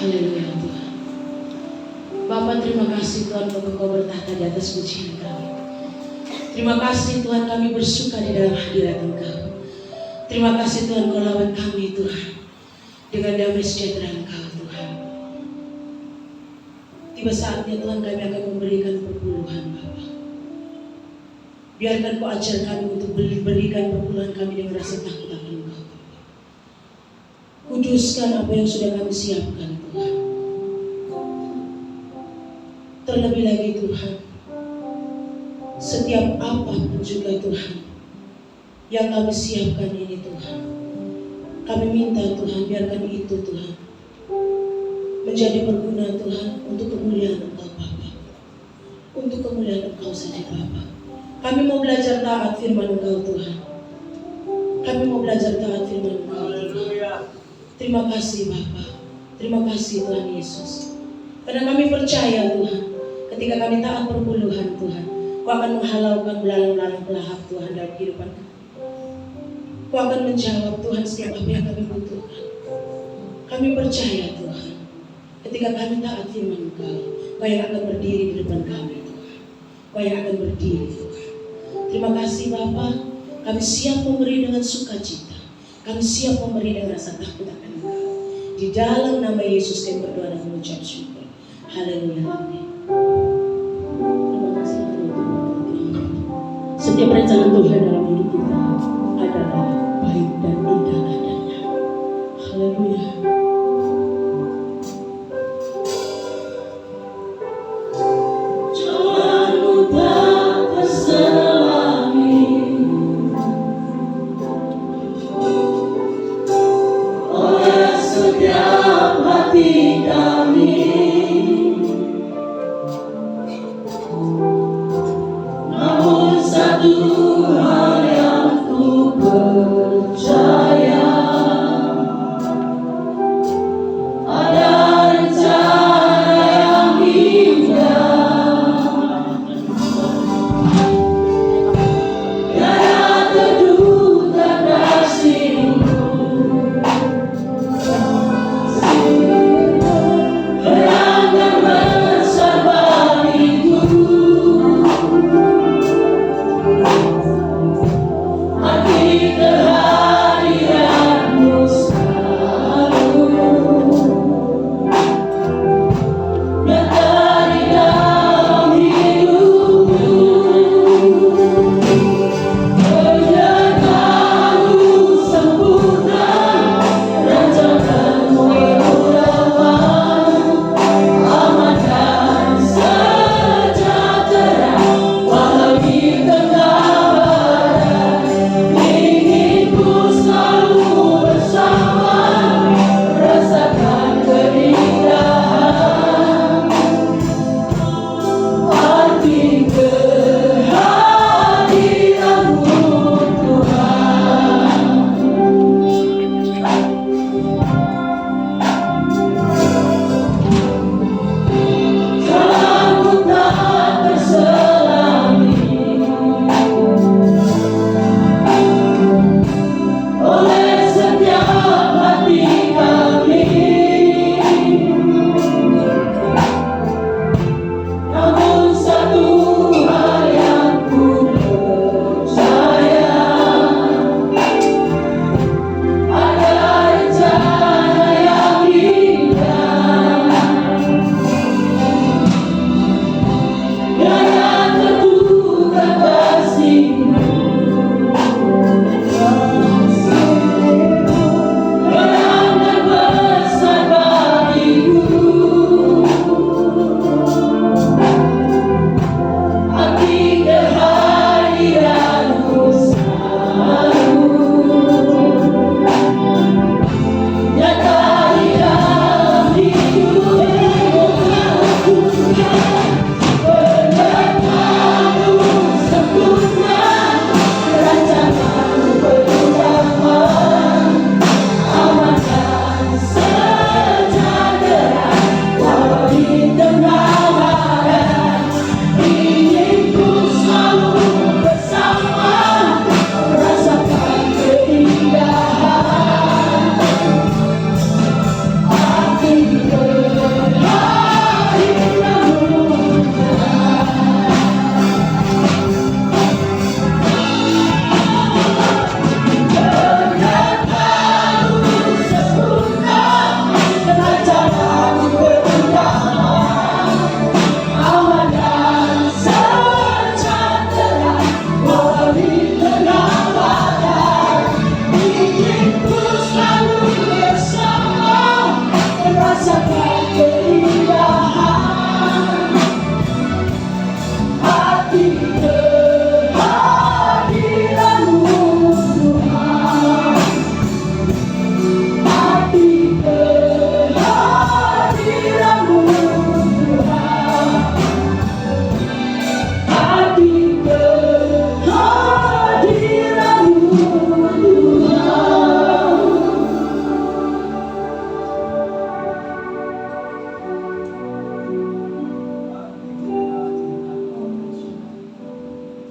Haleluya Tuhan. Bapa, terima kasih Tuhan untuk Engkau bertahta di atas pujian kami. Terima kasih Tuhan, kami bersuka di dalam hadirat Engkau. Terima kasih Tuhan, Kau lawat kami Tuhan dengan damai sejahtera Engkau Tuhan. Tiba saatnya Tuhan kami akan memberikan perpuluhan Bapa. Biarkan Kau ajar kami untuk berikan perpuluhan kami dengan rasa takut akan Engkau Bapa. Kuduskan apa yang sudah kami siapkan Tuhan. Terlebih lagi Tuhan, setiap apapun juga Tuhan yang kami siapkan ini Tuhan, kami minta Tuhan, biarkan itu Tuhan menjadi berguna Tuhan untuk kemuliaan Engkau Bapa, untuk kemuliaan Engkau saja Bapa. Kami mau belajar taat firman Engkau Tuhan. Kami mau belajar taat firman Engkau Tuhan. Terima kasih Bapa, terima kasih Tuhan Yesus. Karena kami percaya Tuhan, ketika kami taat perpuluhan Tuhan, Kau akan menghalaukan belalang-belalang pelahap Tuhan dalam kehidupan kami. Kau akan menjawab Tuhan setiap apa yang kami butuhkan. Kami percaya Tuhan, ketika kami taat firman Engkau, Kau yang akan berdiri di depan kami Tuhan. Kau yang akan berdiri Tuhan. Terima kasih Bapa, kami siap memberi dengan sukacita. Kami siap memberi dengan rasa takut akan Engkau. Di dalam nama Yesus kami berdoa dan mengucap syukur. Haleluya, amin. Terima kasih Tuhan. Setiap rencana Tuhan dalam hidup kita adalah baik dan indah adanya. Haleluya. Jalanmu tak terselami oleh setiap hati kami. Namun satu hal yang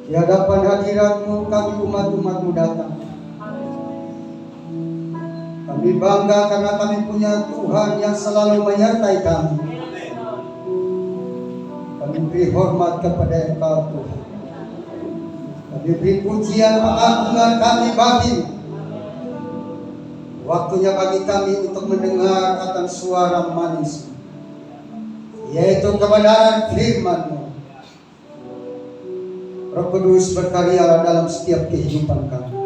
Di hadapan hadirat-Mu kami umat-umat-Mu datang. Kami bangga karena kami punya Tuhan yang selalu menyertai kami. Kami beri hormat kepada Engkau Tuhan. Kami beri pujian pengagungan kami bagi-Mu. Waktunya bagi kami untuk mendengar akan suara manis, yaitu kebenaran firman-Mu. Roh Kudus berkarya dalam setiap kehidupan kami.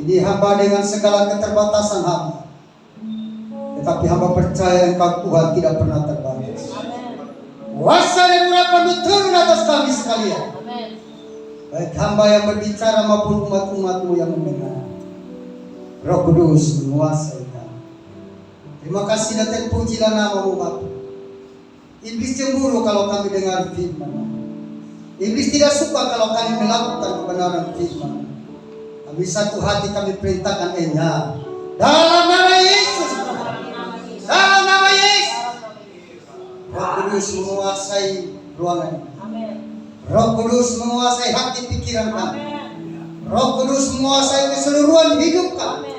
Ini hamba dengan segala keterbatasan hamba, tetapi hamba percaya Engkau Tuhan tidak pernah terbatas. Kuasa dan urapan-Mu turun atas kami sekalian, baik hamba yang berbicara maupun umat-umat-Mu yang mendengar. Roh Kudus menguasai kami. Terima kasih dan terpujilah nama-Mu Bapa. Iblis cemburu kalau kami dengar firman-Mu. Iblis tidak suka kalau kami melakukan kebenaran firman. Kami satu hati, kami perintahkan enyah dalam nama Yesus. Dalam nama Yesus. Roh Kudus menguasai ruangan ini. Roh Kudus menguasai hati pikiran kami. Roh Kudus menguasai keseluruhan hidup kami.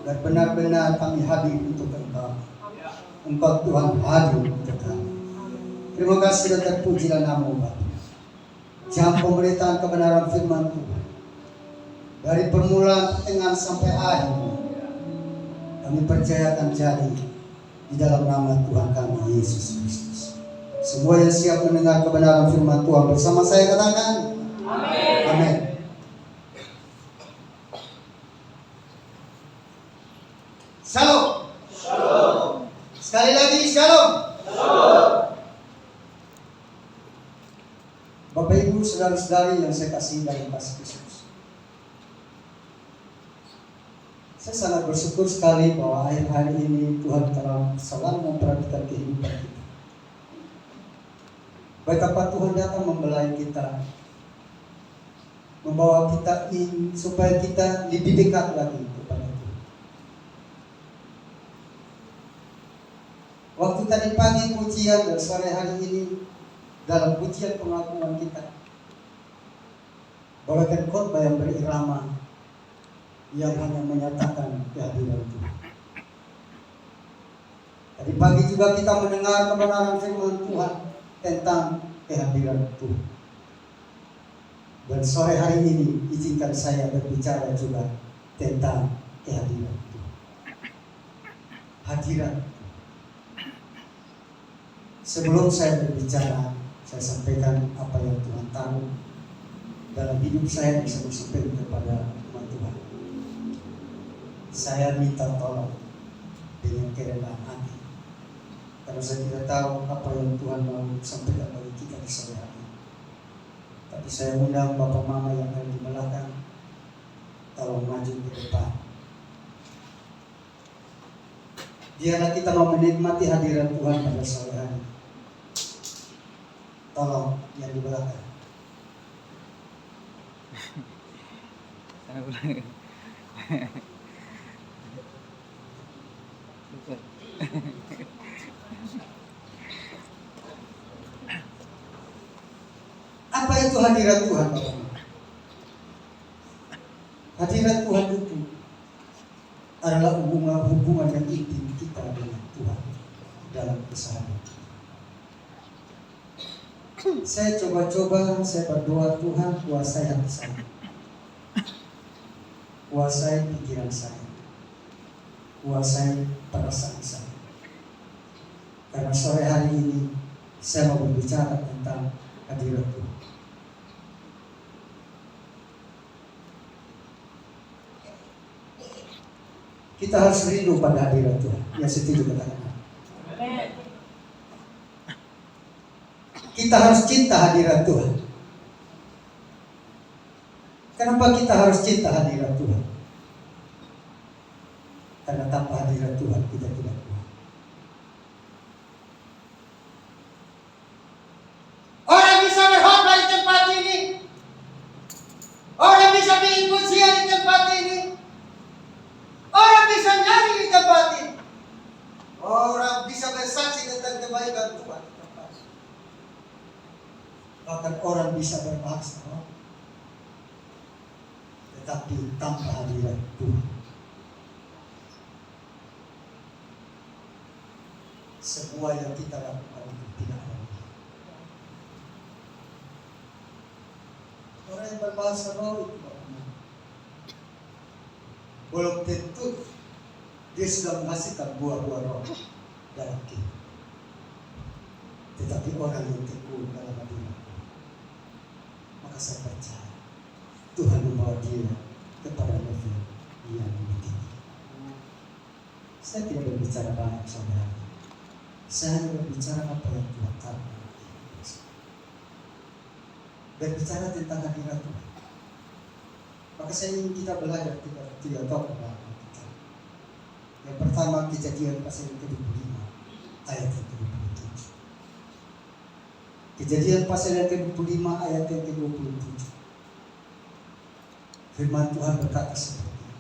Dan benar-benar kami hadir untuk Engkau. Engkau Tuhan hadir untuk kami. Terima kasih dan terpujilah nama-Mu Bapa. Jam pemberitaan kebenaran firman Tuhan, dari permulaan, pertengahan sampai akhir, kami percayakan jadi di dalam nama Tuhan kami Yesus Kristus. Semua yang siap mendengar kebenaran firman Tuhan bersama saya katakan amin. Amin. Shalom. Shalom. Sekali lagi shalom. Shalom. Bapak Ibu, saudara-saudari yang saya kasih dalam kasih Kristus, saya sangat bersyukur sekali bahwa akhir hari ini Tuhan telah selalu memperhatikan kehidupan kita. Betapa Tuhan datang membelai kita, membawa kita supaya kita lebih dekat lagi kepada Tuhan. Waktu tadi pagi pujian dan sore hari ini dalam pujian pengakuan kita, bawakan khotbah yang berirama yang hanya menyatakan kehadiran Tuhan. Tadi pagi juga kita mendengar kebenaran firman Tuhan tentang kehadiran Tuhan. Dan sore hari ini izinkan saya berbicara juga tentang kehadiran Tuhan. Hadiran. Sebelum saya berbicara, saya sampaikan apa yang Tuhan tahu dalam hidup saya bisa disampaikan kepada umat Tuhan. Saya minta tolong dengan kerendahan hati, karena saya tidak tahu apa yang Tuhan mau sampaikan bagi kita di sore hari. Tapi saya undang Bapak Mama yang ada di belakang, tolong maju ke depan. Biarlah kita mau menikmati hadirat Tuhan pada sore hari. Tolong yang di belakang. Apa itu hadirat Tuhan, Bapak? Hadirat Tuhan itu adalah hubungan yang intim kita dengan Tuhan dalam keseharian. Saya coba-coba, saya berdoa, Tuhan kuasai hati saya, kuasai pikiran saya, kuasai perasaan saya. Karena sore hari ini saya mau berbicara tentang hadirat Tuhan. Kita harus rindu pada hadirat Tuhan. Yang setuju katakan. Kita harus cinta hadirat Tuhan. Kenapa kita harus cinta hadirat Tuhan? Karena tanpa hadirat Tuhan kita tidak kuat. Orang bisa berkhotbah di tempat ini. Orang bisa mengikuti di tempat ini. Orang bisa nyanyi di tempat ini. Orang bisa bersaksi tentang kebaikan Tuhan. Bahkan orang bisa berbahasa, tetapi tanpa hadirat Tuhan, semua yang kita lakukan itu tidak ada. Orang yang berbahasa roh itu belum tentu dia sudah menghasilkan buah-buah roh dalam kita. Tetapi orang yang tekun dalam hadirat, maka saya percaya Tuhan membawa dia kepada level yang lebih tinggi. Saya tidak berbicara banyak saudara. Saya hanya berbicara apa yang Tuhan taruh. Berbicara tentang hadirat Tuhan. Maka saya ingin kita belajar tiga topik dalam kita. Yang pertama, Kejadian pasal yang ke-25 ayat yang ke-27. Kejadian pasal yang ke-25 ayat yang ke-27. Firman Tuhan berkata seperti ini.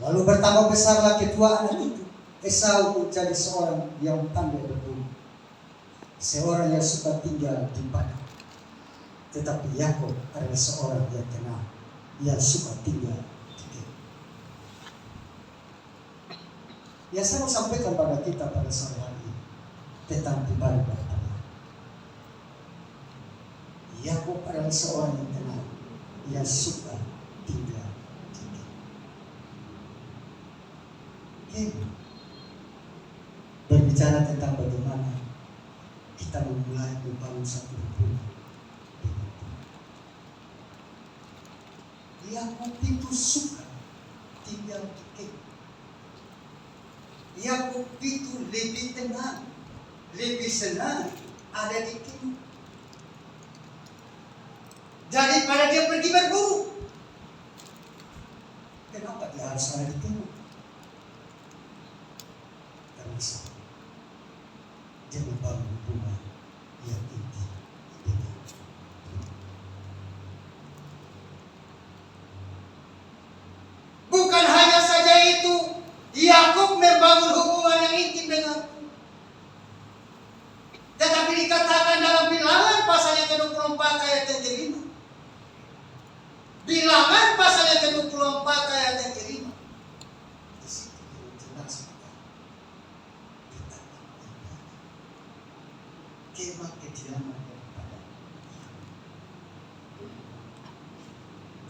Lalu bertambah besarlah kedua anak itu. Esau menjadi seorang yang pandai berburu, seorang yang suka tinggal di padang. Tetapi Yakub adalah seorang yang tenang, yang suka tinggal di kemah. Yang saya mau sampaikan pada kita pada sore hari ini tentang pribadi Tuhan. Yakub adalah seorang yang tenang, yang suka tinggal di kemah. Berbicara tentang bagaimana kita memulai membangun satu hubungan dengan Tuhan. Yakub itu suka tinggal di kemah. Yakub itu lebih tenang, lebih senang ada di kemah daripada dia pergi berburu. Kenapa dia harus ada di kemah? Karena dia membangun hubungan yang intim dengan Tuhan. Bukan hanya saja itu, Yakub membangun hubungan yang intim dengan Tuhan. Tetapi dikatakan dalam Bilangan pasal yang ke-24 ayat yang ke-5. Bilangan pasal yang ke-24 ayat yang ke-5. Di situ jelas kemah kediaman daripada.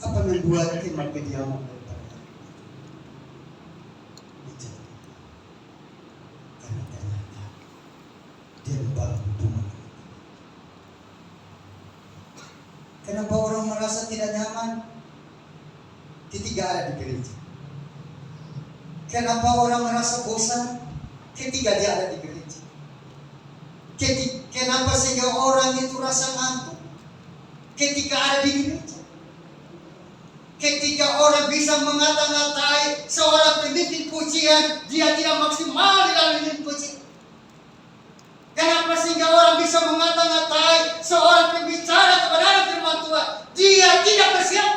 Apa membuat kemah kediaman daripada itu? Karena ternyata dia membangun hubungan. Kenapa orang merasa tidak nyaman ketika ada di gereja? Kenapa orang merasa bosan ketika dia ada di gereja? Kenapa sehingga orang itu rasa ngantuk ketika ada di gereja? Ketika orang bisa mengata-ngatai seorang pemimpin pujian, dia tidak maksimal di dalam pemimpin pujian. Kenapa sehingga orang bisa mengata-ngatai seorang pembicara kebenaran firman Tuhan, dia tidak bersiap?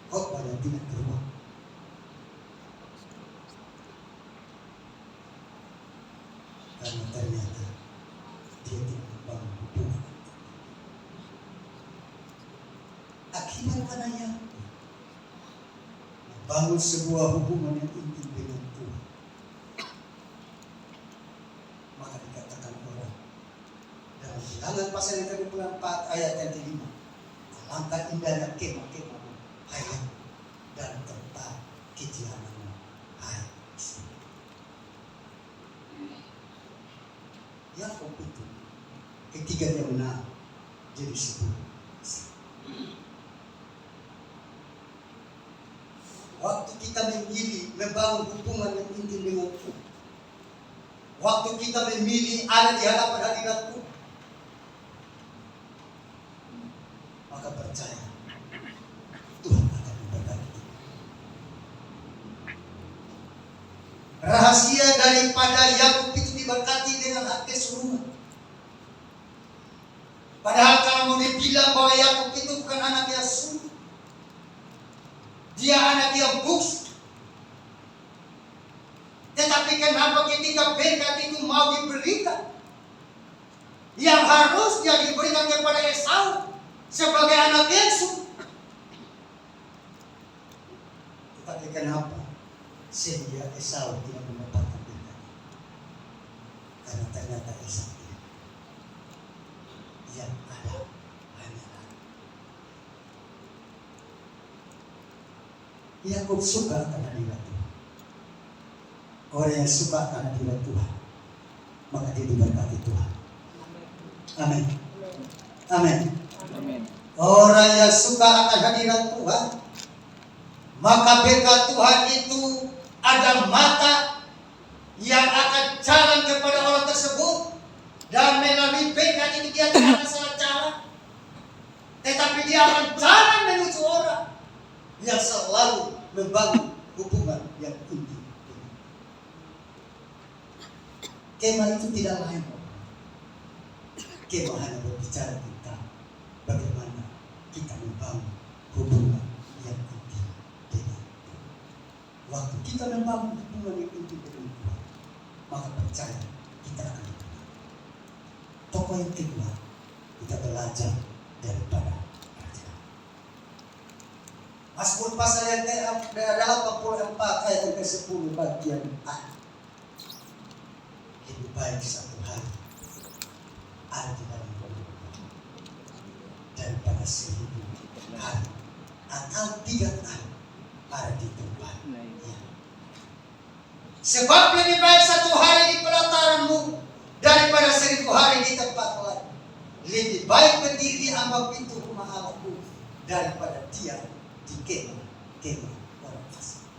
Khotbahnya tidak keluar. Karena ternyata dia tidak membangun hubungan. Akibat karena membangun sebuah hubungan yang intim dengan Tuhan, maka dikatakan orang dalam Bilangan pasal yang ke-24 ayat yang ke-5, alangkah indahnya kemah-kemahmu, hai Yakub, dan tempat kediamanmu, hai Israel. Yakub itu ketika dia menang jadi sebuah. Waktu kita memilih membangun hubungan yang intim dengan Tuhan, waktu kita memilih ada di hadapan hadirat Tuhan, maka percaya Tuhan akan memberkati kita. Rahasia daripada Yakub itu diberkati dengan hak keseluruhan. Padahal kalau mau dibilang bahwa Yakub itu bukan anak Yasuf, dia anak yang bus. Tetapi kenapa ketika berkat itu mau diberikan, yang harusnya diberikan kepada Esau sebagai anak Yesus. Tetapi kenapa sehingga Esau tidak mendapatkan berkat? Karena ternyata Esau tidak. Yang ada hanyalah Yakub suka akan hadirat Tuhan. Orang yang suka akan hadirat Tuhan, maka dia diberkati Tuhan. Amin. Amin. Orang yang suka akan hadirat Tuhan, maka berkat Tuhan itu ada mata yang akan jalan kepada orang tersebut, dan melalui berkat ini dia tidak salah jalan, tetapi dia akan jalan menuju orang yang selalu membangun hubungan yang intim. Kemah itu tidak lain. Kemah hanya berbicara tentang bagaimana kita membangun hubungan yang intim dengan Tuhan. Waktu kita membangun hubungan yang intim dengan Tuhan, maka percaya kita akan diberkati. Pokok yang kedua, kita belajar daripada raja. Mazmur pasal yang ke-84 ayat yang ke-10 bagian A. Lebih baik satu hari ada di dalam rumah daripada 1000 hari atau 3 tahun ada di tempat. Ya. Sebab lebih baik satu hari di pelataranmu daripada 1000 hari di tempat lain. Lebih baik berdiri di ambang pintu rumah Allahku daripada dia di kemah orang fasik.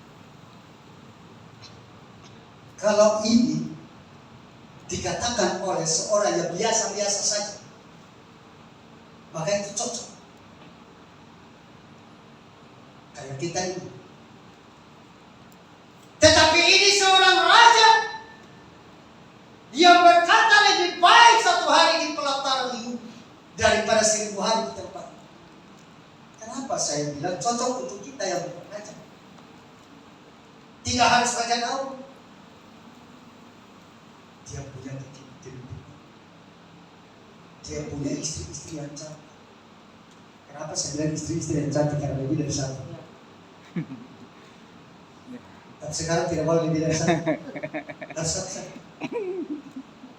Kalau ini dikatakan oleh seorang yang biasa-biasa saja, maka itu cocok. Kayak kita ini. Tetapi ini seorang raja yang berkata lebih baik satu hari di pelataranmu daripada 1000 hari di tempat. Kenapa saya bilang cocok untuk kita yang bukan raja? Tidak harus raja Daud. Dia punya kehidupan. Dia punya istri-istri yang cantik. Kenapa saya bilang istri-istri yang cantik? Karena lebih dari satu. Tapi sekarang tidak boleh lebih dari satu. Harus satu.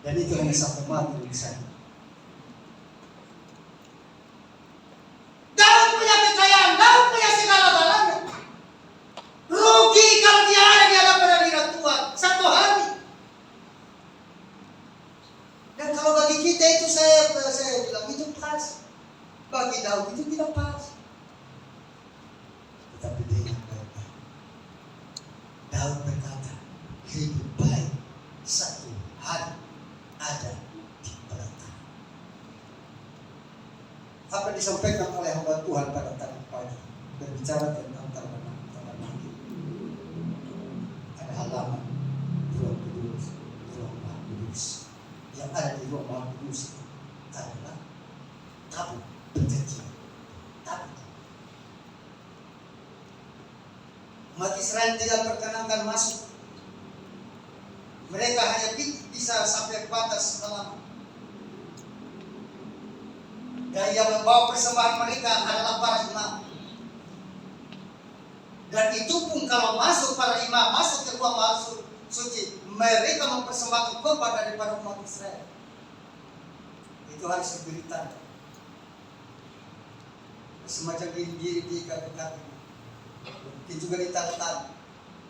Dan itu hanya sampai mati di sana. Daud punya kekayaan, Daud punya segala-galanya. Rugi kalau dia ada di hadapan hadirat Tuhan satu hari. Dan kalau bagi kita itu saya bilang itu pas. Bagi Daud itu tidak pas. Tetapi dia yang baik-baik. Daud berkata, lebih baik satu hari ada di pelataran. Apa disampaikan oleh hamba Tuhan pada tadi pagi berbicara tentang tabernakel. Ada halaman ruang kudus, ruang maha kudus. Yang ada di ruang maha kudus itu adalah tabut perjanjian. Tabut. Umat Israel tidak perkenankan masuk. Mereka hanya bisa sampai batas halaman. Dan yang membawa persembahan mereka adalah para imam. Dan itu pun kalau masuk para imam, masuk ke ruang maha suci, mereka mempersembahkan korban daripada umat Israel. Itu harus diberitakan. Semacam diri di kaki. Mungkin juga ditaruh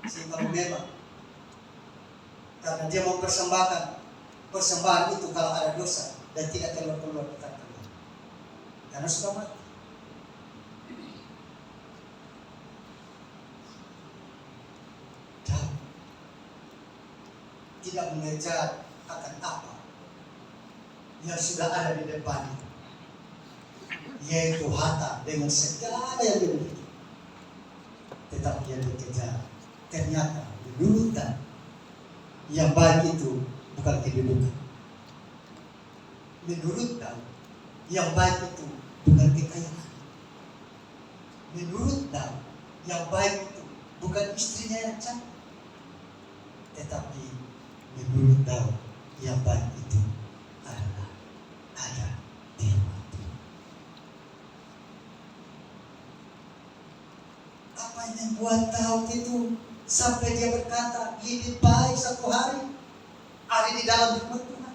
sehingga memang. Karena dia mempersembahkan persembahan itu kalau ada dosa dan tidak keluar kita keluar. Karena sudah mati. Dan tidak mengejar akan apa yang sudah ada di depannya, yaitu harta dengan segala yang dimiliki. Tetapi yang dikejar ternyata kedudukan. Yang baik itu bukan kedudukan. Menurut Daud, yang baik itu bukan kekayaan. Menurut Daud, yang baik itu bukan istrinya yang cantik. Tetapi menurut Daud, yang baik itu adalah ada di rumah Tuhan. Apa yang membuat Daud itu sampai dia berkata lebih baik satu hari ada di dalam rumah Tuhan?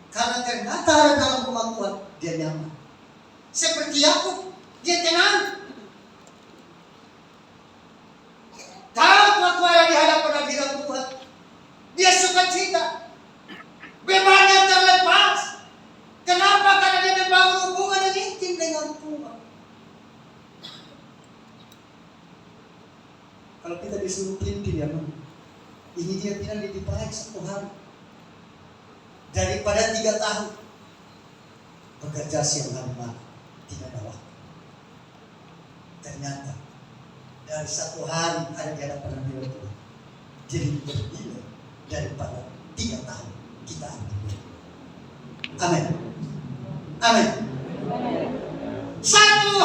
Karena ternyata ada dalam rumah Tuhan dia nyaman. Seperti aku, dia tenang. Daud waktu ada di hadapan hadirat Tuhan, dia suka cita. Bebannya terlepas. Kenapa? Karena dia membangun hubungan yang intim dengan Tuhan. Kalau kita disuruh pimpin ya, ini dia bilang lebih baik satu hari daripada 3 tahun bekerja siang hari malam tidak ada waktu. Ternyata dari 1 hari ada di hadapan hadirat Tuhan jadi berbeda daripada 3 tahun kita ada. Amin. Amin. 1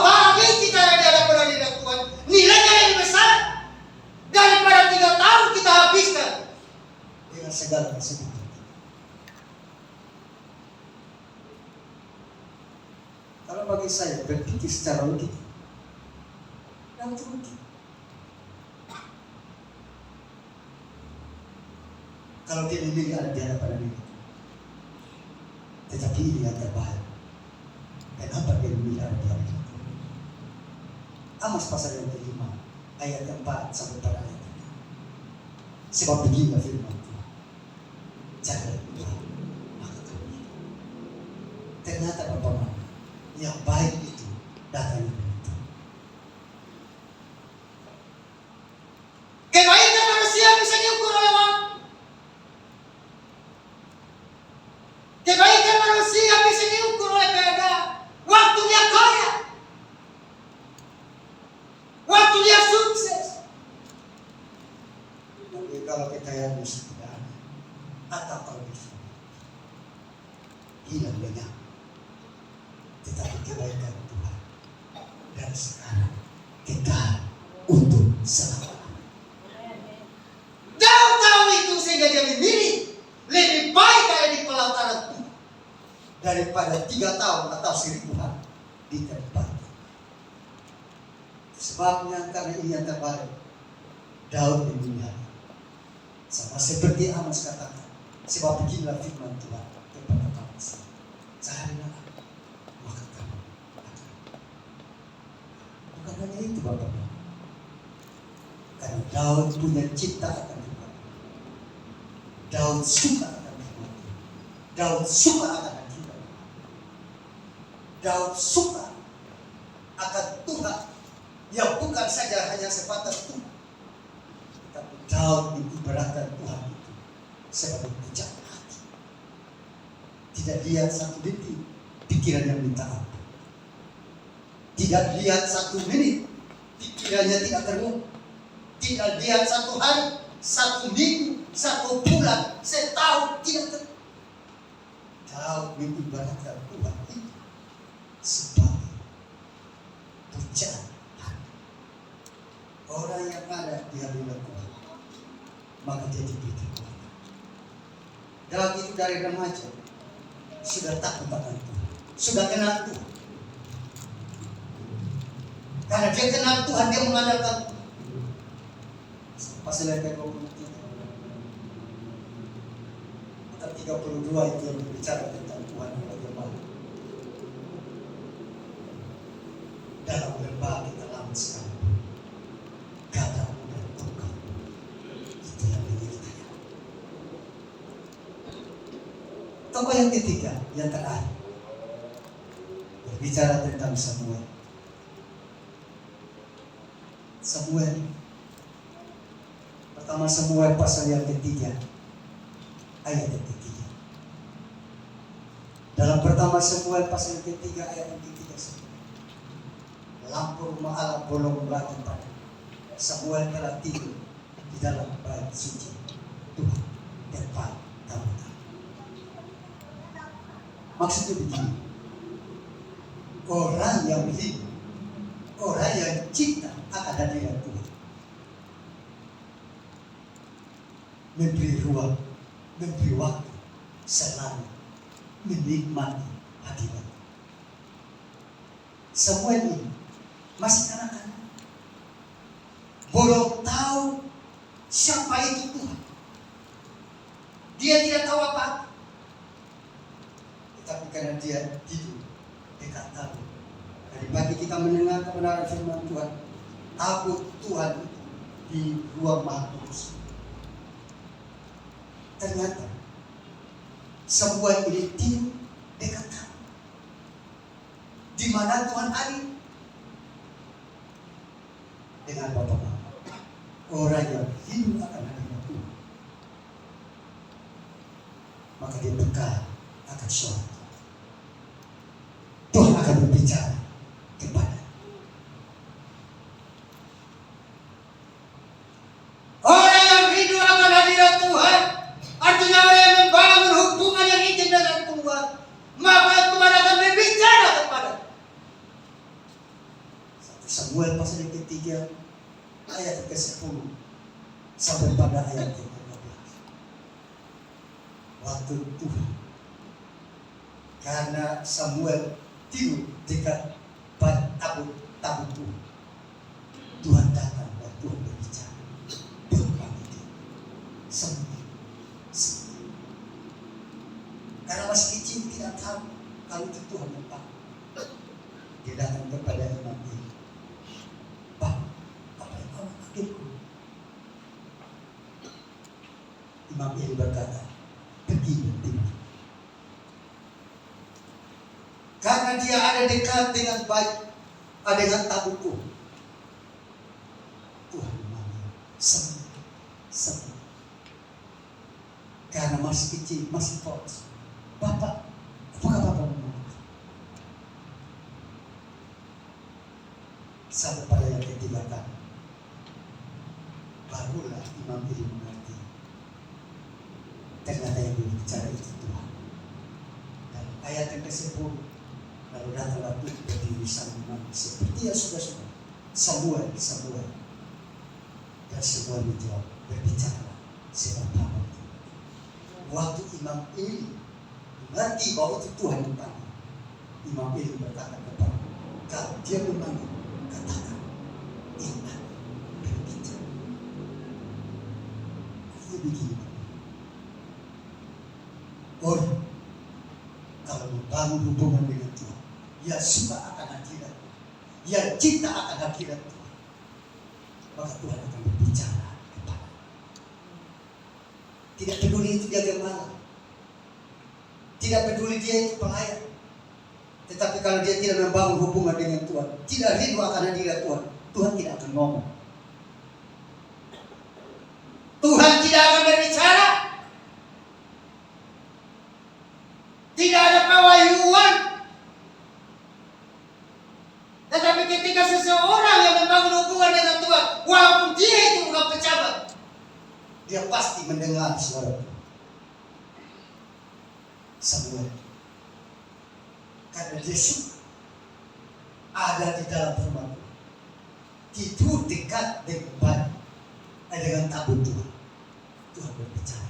hari kita ada di hadapan hadirat Tuhan nilainya lebih besar daripada 3 tahun kita habiskan dengan segala kesibukan. Kalau bagi saya berpikir secara logik, yang rugi. Kalau dia memilih ada di hadapan diri, tetapi ini yang terbaik. Kenapa dia memilih ada di hadapan diri? Amos pasal yang ke-5 ayat 4 sampai pada ayat 3. Sebab begini firman Tuhan, jangan Tuhan maka kamu hidup. Ternyata Bapak yang baik itu datang dari Tuhan. Kebaikan manusia bisa diukur oleh waktu. Kebaikan manusia bisa diukur oleh keadaan. Waktu dia kaya, waktu dia sukses. Tapi kalau kekayaan tidak ada, atau kalau bisa hilang lenyap. Tetapi kebaikan Tuhan dan sekarang kekal untuk selamanya. Daud tahu itu sehingga dia memilih lebih baik ada di pelataran Tuhan daripada 3 tahun atau 1000 hari di tempat. Sebabnya karena ini yang terbaik, Daud memilih sama seperti Amos katakan, sebab beginilah firman Tuhan kepada bangsa, carilah maka kamu akan. Bukan hanya itu Bapak, karena Daud punya cinta akan Tuhan. Daud suka akan Tuhan. Daud suka akan Tuhan. Daud suka akan Tuhan yang bukan saja hanya sebatas Tuhan, tapi Daud mengibaratkan Tuhan itu sebagai pujaan hati. Tidak lihat satu detik pikiran yang minta ampun. Tidak lihat 1 menit pikirannya tidak terluka. Tidak lihat 1 hari, 1 minggu, 1 bulan, setahun tidak terluka. Daud mengibaratkan Tuhan itu sebagai pujaan hati. Orang yang ada di hadirat Tuhan, maka dia diberi kekuatan. Daud itu dari remaja sudah takut akan Tuhan, sudah kenal Tuhan. Karena dia kenal Tuhan, dia mengandalkan Tuhan. Pasal ayat 23 atau 32 itu yang berbicara tentang Tuhan bagaimana. Dalam berbagai alamat sekali, katamu dan engkau itu yang menyertai. Tokoh yang ketiga, yang terakhir, berbicara tentang Samuel. Pertama Samuel pasal yang ketiga, ayat yang ketiga. Dalam pertama Samuel pasal yang ketiga ayat yang ketiga, lampu rumah Allah bolong lagi pada Samuel telah tidur di dalam bait suci Tuhan depan tamu-tamu. Maksudnya begini, orang yang hidup, orang yang cinta akan hadirat Tuhan, memberi ruang, memberi waktu selalu menikmati hadirat. Samuel ini masih anak-anak, belum tahu siapa itu Tuhan. Dia tidak tahu apa, tetapi karena dia hidup dekat tabut. Dari pagi kita mendengar kebenaran firman Tuhan, tabut Tuhan di ruang Maha Kudus. Ternyata Samuel ini tidur dekat tabut, di mana Tuhan hadir dengan bapak-bapak, orang yang hidup akan hadirat Tuhan. Maka dia dekat akan suara Tuhan akan berbicara kepada orang yang hidup akan hadirat Tuhan. Artinya orang yang membangun hubungan yang intim dengan Tuhan, maka Tuhan akan berbicara kepada. 1 Samuel pasal yang ketiga ayat ke-10 sampai pada ayat ke-15. Waktu Tuhan, karena Samuel tidur dekat tabut Tuhan, Tuhan datang dan Tuhan berbicara. Tuhan panggil dia Samuel. Karena masih kecil tidak tahu kalau itu Tuhan yang panggil. Dia datang kepada Imam Eli. Pak, apa yang kau panggilku? Imam Eli berkata, pergi dan tidur. Karena dia ada dekat dengan baik, ada dengan tabutku. Tuhan memanggil Samuel. Karena masih kecil, masih polos. Bapak, apakah Bapak memanggil? Sampai pada yang ketiga kali, barulah Imam Eli mengerti. Ternyata yang berbicara itu Tuhan. Dan ayat yang ke-10, lalu datanglah Tuhan berdiri sang imam seperti yang sudah Samuel. Dan Samuel menjawab, berbicara sebab Bapak. Waktu Imam Eli mengerti bahwa itu Tuhan yang panggil, Imam Eli berkata kepada, kalau dia memanggil, katakan, ingat berbicara. Ini begini, orang kalau membangun hubungan dengan Tuhan, ia suka akan hadirat, ia cinta akan hadirat Tuhan, maka Tuhan akan berbicara kepada. Tidak peduli itu dia gembala, tidak peduli dia itu pelayan, tetapi kalau dia tidak membangun hubungan dengan Tuhan, tidak rindu akan hadirat Tuhan, Tuhan tidak akan ngomong. Tuhan tidak akan berbicara. Tidak ada pewahyuan. Tetapi ketika seseorang yang membangun hubungan dengan Tuhan, walaupun dia itu bukan pejabat, dia pasti mendengar suara Tuhan. Samuel, karena dia suka ada di dalam rumah Tuhan, tidur dekat dengan baik, dengan tabut Tuhan, Tuhan berbicara.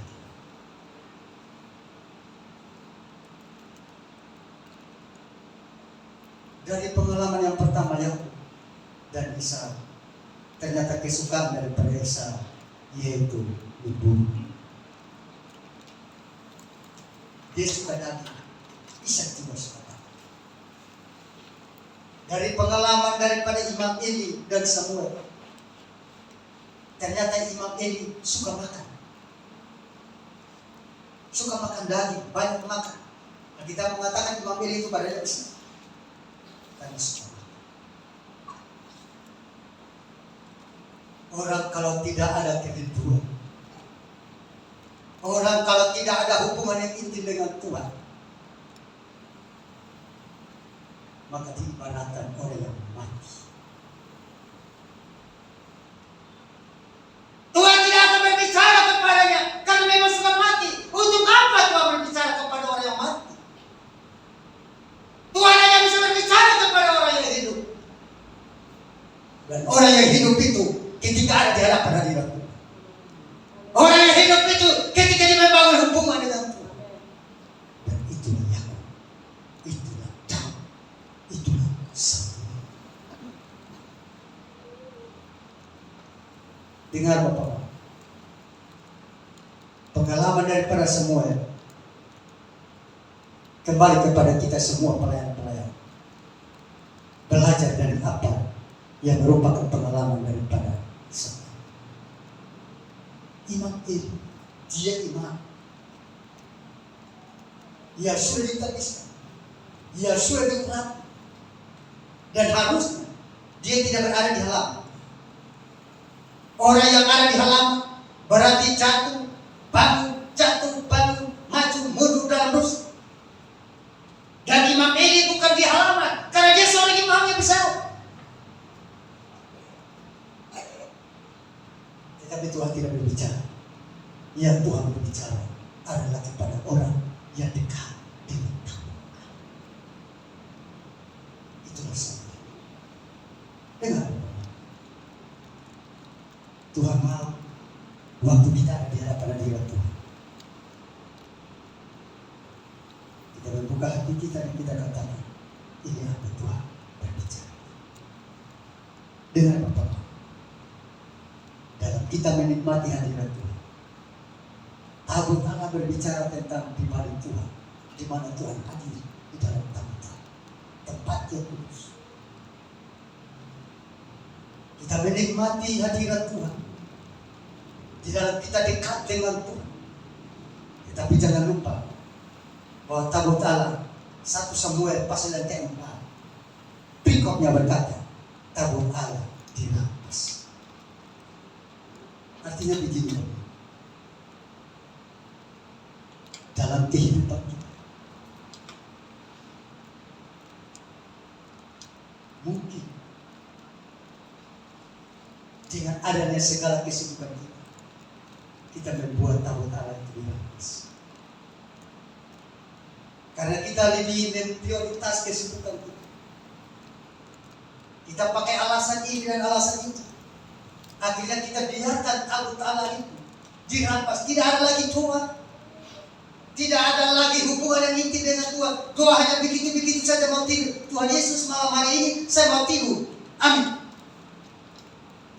Dari pengalaman yang pertama Yakub dan Isa, ternyata kesukaan daripada Isa yaitu dibunuh. Dia suka daging, Isa juga suka daging. Dari pengalaman daripada Imam Eli dan Samuel, ternyata Imam Eli suka makan daging, banyak makan. Nah, kita mengatakan Imam Eli itu badannya besar. Orang kalau tidak ada kerinduan, orang kalau tidak ada hubungan yang intim dengan Tuhan, maka diibaratkan orang yang mati. Tuhan tidak akan berbicara kepadanya karena memang sudah mati. Untuk apa Tuhan berbicara kepada orang yang mati? Tuhan hanya bisa berbicara kepada orang yang hidup. Dan orang yang hidup itu ketika ada di hadapan hadirat Tuhan. Orang yang hidup itu ketika dia membangun hubungan dengan Tuhan. Dan itulah yang Dengar Bapak, pengalaman daripada semua ya, kembali kepada kita semua pelayan-pelayan. Belajar dari apa yang merupakan pengalaman daripada semua. Imam ini, dia imam. Ia sudah ditabiskan, ia sudah diurat, dan harusnya dia tidak berada di halaman. Orang yang ada di halaman berarti jatuh, bangun, maju, mundur dalam dosa. Dan imam ini bukan di halaman, karena dia seorang imam yang besar. Tetapi Tuhan tidak berbicara. Yang Tuhan berbicara adalah kepada orang yang dekat dengan Tuhan. Itulah semua. Dengar. Tuhan mau waktu kita ada di hadapan hadirat Tuhan, kita membuka hati kita dan kita katakan, ini apa Tuhan berbicara. Dengar Bapak, dalam kita menikmati hadirat Tuhan, tabut Allah berbicara tentang pribadi Tuhan, di mana Tuhan hadir di dalam tabut Allah, tempat yang kudus. Kita menikmati hadirat Tuhan, di dalam kita dekat dengan Tuhan. Tetapi jangan lupa bahwa tabut Allah 1 Samuel pasal yang ke-4 berikutnya berkata, tabut Allah dirampas. Artinya begini, dalam kehidupan kita mungkin dengan adanya segala kesibukan kita membuat tabut Allah itu dirampas. Karena kita lebih memprioritas kesibukan kita. Kita pakai alasan ini dan alasan itu. Akhirnya kita biarkan tabut Allah itu dirampas. Tidak ada lagi doa. Tidak ada lagi hubungan yang intim dengan Tuhan. Doa hanya begitu-begitu saja mau tidur. Tuhan Yesus malam hari ini saya mau tidur. Amin.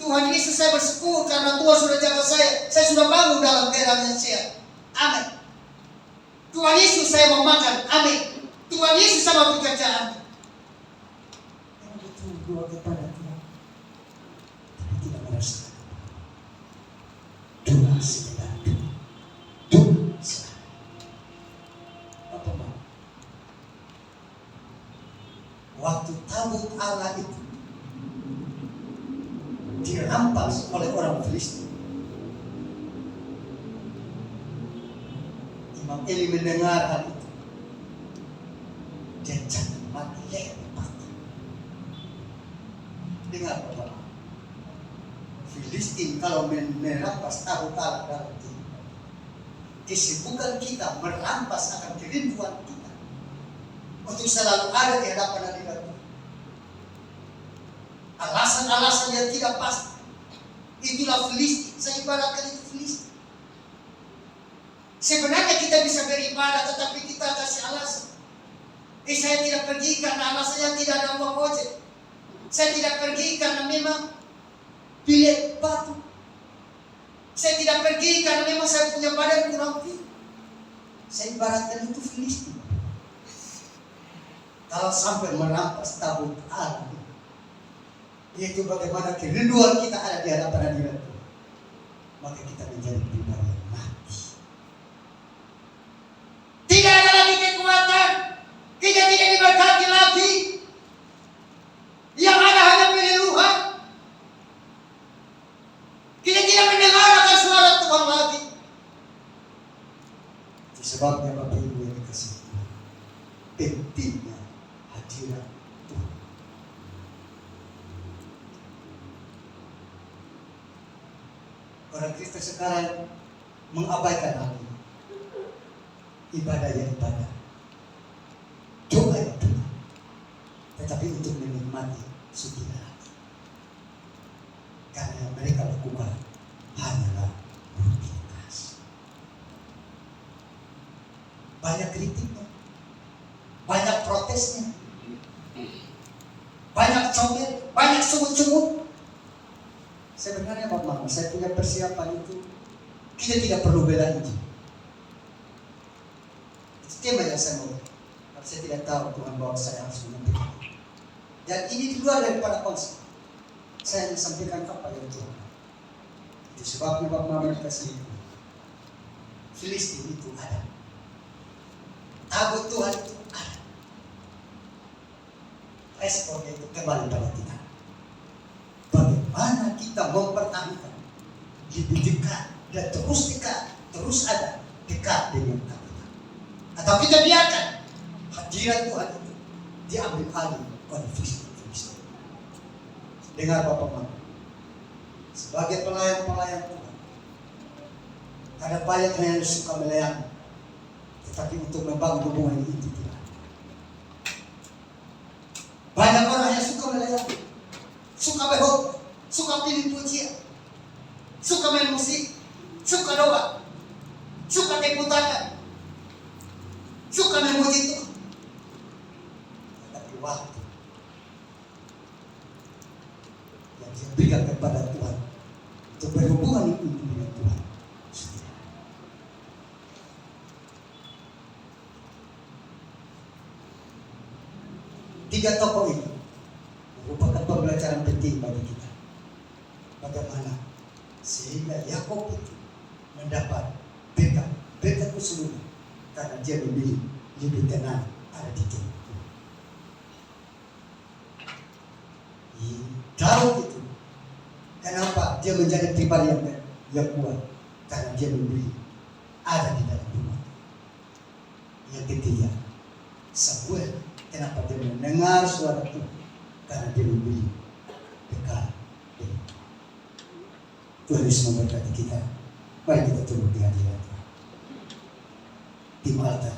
Tuhan Yesus saya bersyukur karena Tuhan sudah jaga saya. Saya sudah bangun dalam keadaan yang sehat. Amin. Tuhan Yesus saya mau makan. Amin. Tuhan Yesus saya mau bekerja. Amin. Yang betul doa kepada Tuhan, tapi tidak merasakan. Doa sekedar doa. Doa sekedar. Apa mau? Waktu tabut Allah itu dirampas oleh orang Filistin, Imam Eli mendengar hal itu. Dia jangan mati leher dipatah. Dengar Bapak, Filistin kalau merampas tabut Allah dalam diri, kesibukan kita merampas akan kerinduan kita untuk selalu ada di hadapan hadirat Tuhan. Alasan-alasan yang tidak pasti, itulah Filistin. Saya ibaratkan itu Filistin. Sebenarnya kita bisa beribadah, tetapi kita kasih alasan. Saya tidak pergi karena alasannya tidak ada uang ojek. Saya tidak pergi karena memang bilet batu. Saya tidak pergi karena memang saya punya badan kurang fit. Saya ibaratkan itu Filistin. Kalau sampai merampas tabut Allah, yaitu bagaimana kerinduan kita ada di hadapan hadirat Tuhan, maka kita menjadi pribadi yang mati. Tidak ada lagi kekuatan, kita tidak diberkati lagi. Yang ada hanya penyuluhan. Kita tidak mendengar akan suara Tuhan lagi. Itu sebabnya Bapak Ibu yang dikasihi Tuhan, pentingnya hadirat Tuhan. Orang Kristen sekarang mengabaikan hal ini. Ibadah ya ibadah, doa ya doa, tetapi untuk menikmati sudah hati. Karena yang mereka lakukan hanyalah rutinitas. Banyak kritiknya, banyak protesnya, banyak comel, banyak sungut-sungut. Sebenarnya Bapak, selama saya punya persiapan itu, kita tidak perlu bela Injil. Itu tema yang saya mau. Tapi saya tidak tahu Tuhan bahwa saya harus menyampaikan. Dan ini di luar daripada konsep. Saya hanya sampaikan apa yang Tuhan. Itu sebabnya Bapak Mama dikasih itu. Filistin itu ada. Tabut Tuhan itu ada. Responnya itu kembali pada kita. Bagaimana kita mempertahankan lebih dekat dan terus dekat, terus ada dekat dengan kita. Atau kita biarkan hadirat Tuhan itu diambil alih oleh Filistin. Dengar Bapak Mama, sebagai pelayan-pelayan Tuhan, ada banyak yang suka melayani, tetapi untuk membangun hubungan itu tidak. Banyak orang yang suka melayani, suka berkhotbah, suka pilih pujian, suka main musik, suka doa, suka tepuk tangan, suka memuji Tuhan. Tetapi waktu yang dia berikan kepada Tuhan untuk berhubungan itu dengan Tuhan, tiga tokoh ini merupakan pembelajaran penting bagi kita. Bagaimana sehingga Yakub itu mendapat berkat keseluruhan karena dia memilih lebih tenang ada di timur. Daud itu kenapa dia menjadi pribadi yang kuat? Karena dia memilih ada di dalam rumah. Yang ketiga, Samuel kenapa dia mendengar suara Tuhan? Karena dia memilih dekat dengan Tuhan. Yesus memberkati kita. Mari kita turun di hadirat Tuhan. Di altar